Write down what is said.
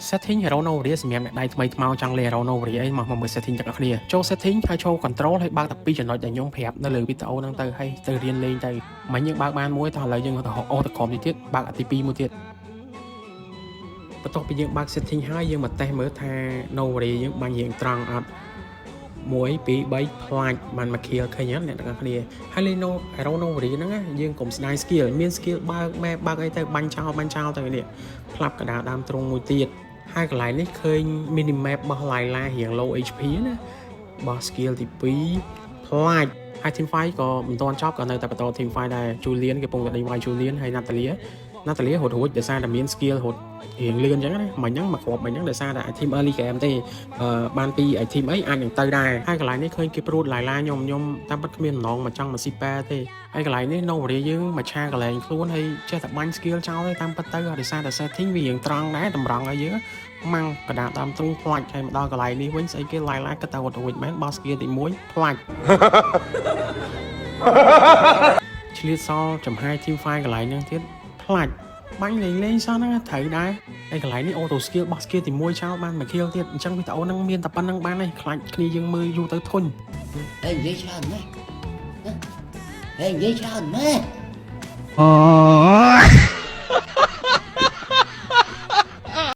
setting hero Novaria សម្រាប់អ្នកដៃថ្មីថ្មោងចង់លេង hero Novaria អីមកមើល setting ទាំងអស់គ្នាចូល setting ហើយចូល control ហើយបើកតែ2ចំណុចដែលខ្ញុំប្រាប់នៅលើវីដេអូហ្នឹងទៅហើយទៅរៀនលេងទៅមិនយើងបើកបានមួយតោះឥឡូវយើងទៅអូទៅក្រុមទៀតបើកអាទី2មួយទៀតបន្ទាប់ពីយើងបើក setting ហើយយើងមកតេស្តមើលថា Novaria យើងបាញ់រៀងត្រង់អត់1 2 3ផ្លាច់បានមក kill ឃើញអ្នកទាំងអស់គ្នាហើយលេង hero Novaria ហ្នឹងយើងកុំស្ដាយ skill មាន skill បើក map បើកអីទៅបាញ់ចោលទៅនេះផ្លាប់កដាលដើមទ្រង់មួយទៀតហើយកន្លែងនេះឃើញ mini map របស់ Layla រៀង low HP ណារបស់ skill ទី2ផ្លាច់ហើយ team fight ក៏មិនទាន់ចប់ក៏នៅតែបន្ត team fight ដែរ Julian គេកំពុងតែដេញវាយ Julian ហើយ Natalia រត់រួចដោយសារតែមាន skill រត់រៀងលឿនអញ្ចឹងណាមិនហ្នឹងមកគ្រាប់មិនហ្នឹងដោយសារតែ team early game ទេបានពី team អីអាចនឹងទៅដែរហើយកន្លែងនេះឃើញគេព្រួត Layla ខ្ញុំតាមពិតគ្មានម្ដងមកចង់មកស៊ីប៉ែទេហើយកន្លែងនេះ Novaria យើងមកឆាកន្លែងខ្លួនហើយចេះតែបាញ់ skill ចោលទេតាមពិតទៅដោយសារតែ setting វារៀងត្រង់ដែរតម្រង់ឲ្យយើងម៉ាំងកដាដើមទ្រូងផ្លាច់ហើយមកដល់កន្លែងនេះវិញស្អីគេ Layla គិតតែរត់រួចមែនបោះ skill ទី1ផ្លាច់ឆ្លៀតសល់ចំហាយ team fight កន្លែងហ្នឹងទៀតផ្លាច់បាញ់លេងសោះហ្នឹងត្រូវដែរហើយកន្លែងនេះ auto skill បោះ skill ទី1ចោលបានមក kill ទៀតអញ្ចឹងវីដេអូហ្នឹងមានតែប៉ុណ្្នឹងបានហើយខ្លាចគ្នាយើងមើលយូរទៅធុញនិយាយច្រើនម៉េចនិយាយច្រើនម៉េចអូ